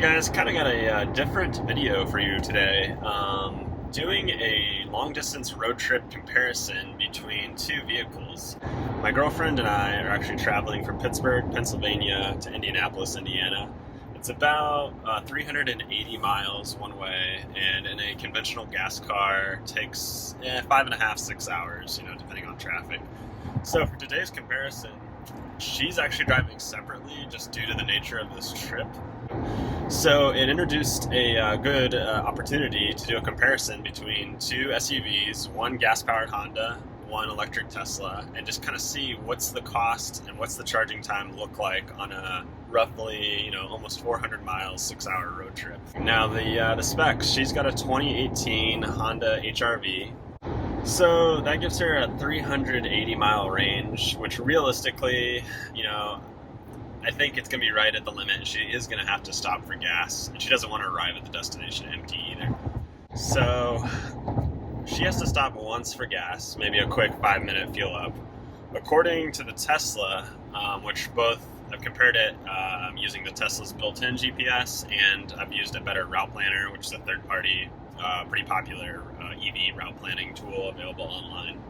Guys, kind of got a different video for you today. Doing a long distance road trip comparison between two vehicles. My girlfriend and I are actually traveling from Pittsburgh, Pennsylvania to Indianapolis, Indiana. It's about 380 miles one way, and in a conventional gas car takes 5.5, 6 hours, depending on traffic. So for today's comparison, she's actually driving separately just due to the nature of this trip. So it introduced a good opportunity to do a comparison between two SUVs, one gas-powered Honda, one electric Tesla, and just kind of see what's the cost and what's the charging time look like on a roughly, almost 400 miles, 6-hour road trip. Now the specs, she's got a 2018 Honda HR-V. So that gives her a 380 mile range, which realistically, I think it's going to be right at the limit. She is going to have to stop for gas, and she doesn't want to arrive at the destination empty either. So she has to stop once for gas, maybe a quick 5-minute fuel up. According to the Tesla, which both I've compared it using the Tesla's built-in GPS, and I've used a better route planner, which is a third-party, pretty popular EV route planning tool available online.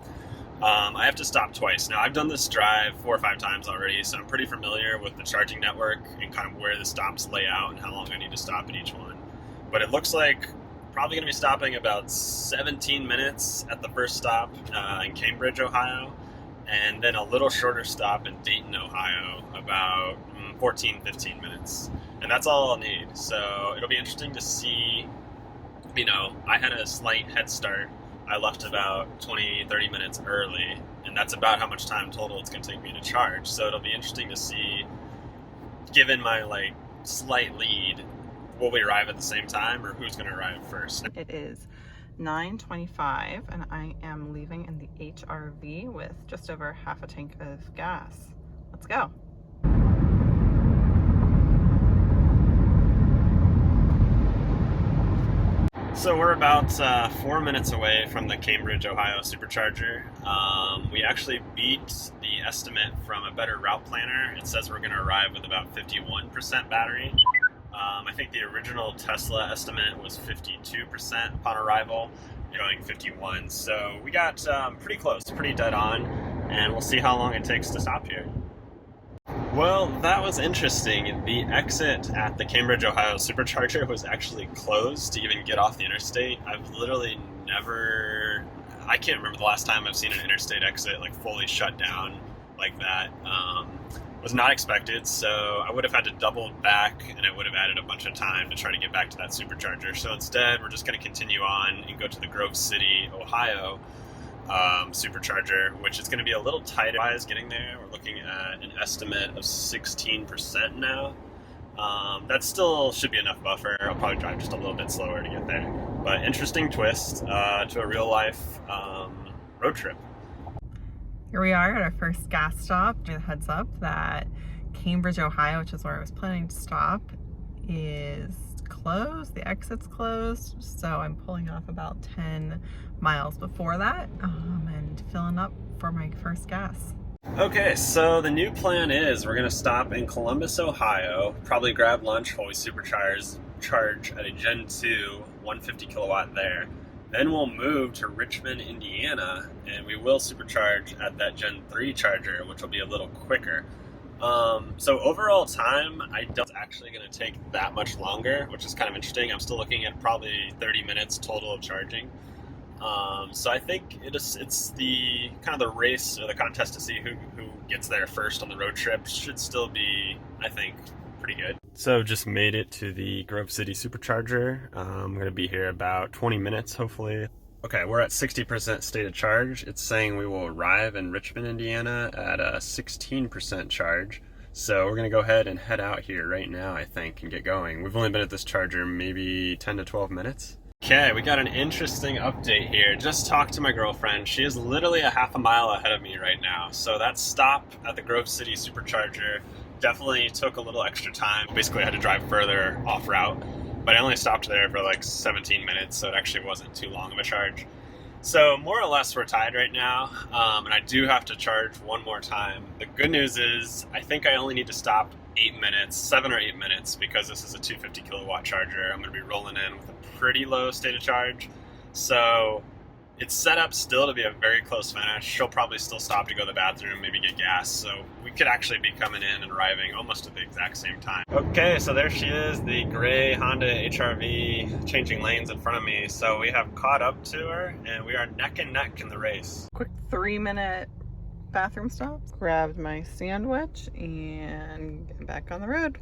I have to stop twice. Now, I've done this drive 4 or 5 times already, so I'm pretty familiar with the charging network and kind of where the stops lay out and how long I need to stop at each one. But it looks like probably going to be stopping about 17 minutes at the first stop in Cambridge, Ohio, and then a little shorter stop in Dayton, Ohio, about 14, 15 minutes. And that's all I'll need. So it'll be interesting to see. I had a slight head start. I left about 20, 30 minutes early, and that's about how much time total it's going to take me to charge. So it'll be interesting to see, given my slight lead, will we arrive at the same time or who's going to arrive first? It is 9:25 and I am leaving in the HR-V with just over half a tank of gas. Let's go. So we're about 4 minutes away from the Cambridge, Ohio supercharger. We actually beat the estimate from a better route planner. It says we're going to arrive with about 51% battery. I think the original Tesla estimate was 52% upon arrival, going 51. So we got pretty close, pretty dead on, and we'll see how long it takes to stop here. Well, that was interesting. The exit at the Cambridge, Ohio supercharger was actually closed to even get off the interstate. I've literally I can't remember the last time I've seen an interstate exit fully shut down like that. Was not expected, so I would have had to double back, and it would have added a bunch of time to try to get back to that supercharger. So instead, we're just going to continue on and go to the Grove City, Ohio supercharger, which is going to be a little tighter as getting there. We're looking at an estimate of 16% now. That still should be enough buffer. I'll probably drive just a little bit slower to get there. But interesting twist to a real life road trip. Here we are at our first gas stop. Just a heads up that Cambridge, Ohio, which is where I was planning to stop, is closed. The exit's closed, so I'm pulling off about 10 miles before that and filling up for my first gas. Okay, so the new plan is we're going to stop in Columbus, Ohio, probably grab lunch while we supercharge at a Gen 2 150 kilowatt there. Then we'll move to Richmond, Indiana, and we will supercharge at that Gen 3 charger, which will be a little quicker. So overall time, I don't actually going to take that much longer, which is kind of interesting. I'm still looking at probably 30 minutes total of charging. So I think it's the kind of the race or the contest to see who gets there first on the road trip should still be, I think, pretty good. So just made it to the Grove City supercharger. I'm going to be here about 20 minutes, hopefully. Okay, we're at 60% state of charge. It's saying we will arrive in Richmond, Indiana at a 16% charge. So we're going to go ahead and head out here right now, I think, and get going. We've only been at this charger maybe 10 to 12 minutes. Okay, we got an interesting update here. Just talked to my girlfriend. She is literally a half a mile ahead of me right now. So that stop at the Grove City supercharger definitely took a little extra time. Basically, I had to drive further off route, but I only stopped there for 17 minutes, so it actually wasn't too long of a charge. So more or less we're tied right now, and I do have to charge one more time. The good news is I think I only need to stop 8 minutes, 7 or 8 minutes, because this is a 250 kilowatt charger. I'm going to be rolling in with a pretty low state of charge. So it's set up still to be a very close finish. She'll probably still stop to go to the bathroom, maybe get gas. So we could actually be coming in and arriving almost at the exact same time. Okay, so there she is, the gray Honda HR-V changing lanes in front of me. So we have caught up to her and we are neck and neck in the race. Quick 3-minute bathroom stop. Grabbed my sandwich and get back on the road.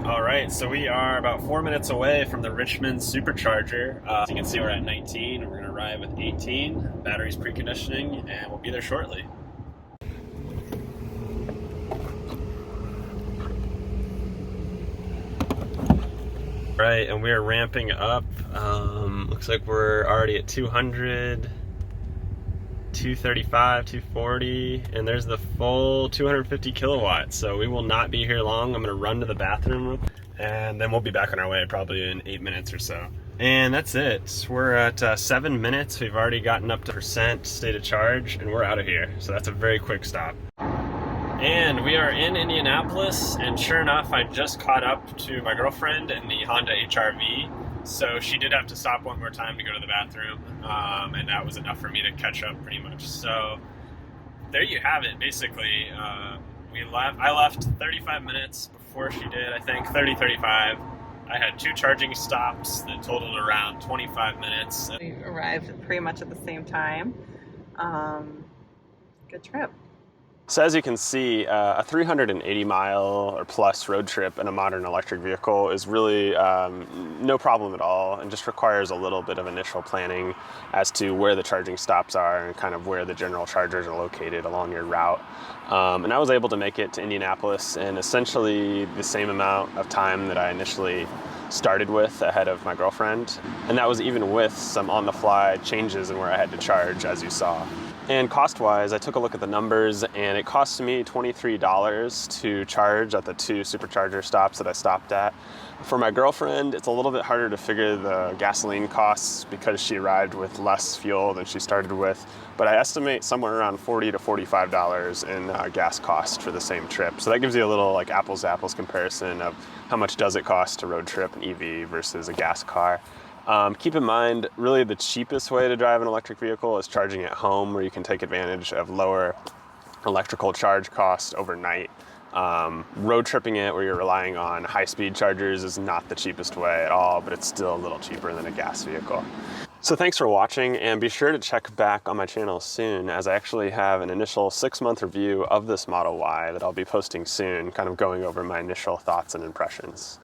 All right, so we are about 4 minutes away from the Richmond Supercharger. As you can see, we're at 19, and we're gonna arrive with 18. Battery's preconditioning, and we'll be there shortly. Right, and we are ramping up. Looks like we're already at 200, 235, 240, and there's the full 250 kilowatts. So we will not be here long. I'm gonna run to the bathroom and then we'll be back on our way probably in 8 minutes or so. And that's it. We're at 7 minutes. We've already gotten up to percent state of charge and we're out of here. So that's a very quick stop. And we are in Indianapolis, and sure enough, I just caught up to my girlfriend in the Honda HR-V. So she did have to stop one more time to go to the bathroom, and that was enough for me to catch up pretty much. So there you have it, basically. I left 35 minutes before she did, I think, 35. I had 2 charging stops that totaled around 25 minutes. We arrived pretty much at the same time. Good trip. So as you can see, a 380 mile or plus road trip in a modern electric vehicle is really no problem at all, and just requires a little bit of initial planning as to where the charging stops are and kind of where the general chargers are located along your route. And I was able to make it to Indianapolis in essentially the same amount of time that I initially started with ahead of my girlfriend. And that was even with some on-the-fly changes in where I had to charge, as you saw. And cost-wise, I took a look at the numbers, and it cost me $23 to charge at the 2 supercharger stops that I stopped at. For my girlfriend, it's a little bit harder to figure the gasoline costs because she arrived with less fuel than she started with, but I estimate somewhere around $40 to $45 in gas cost for the same trip. So that gives you a little like apples to apples comparison of how much does it cost to road trip an EV versus a gas car. Keep in mind, really the cheapest way to drive an electric vehicle is charging at home, where you can take advantage of lower electrical charge costs overnight. Road tripping it, where you're relying on high-speed chargers, is not the cheapest way at all, but it's still a little cheaper than a gas vehicle. So thanks for watching, and be sure to check back on my channel soon, as I actually have an initial 6-month review of this Model Y that I'll be posting soon, kind of going over my initial thoughts and impressions.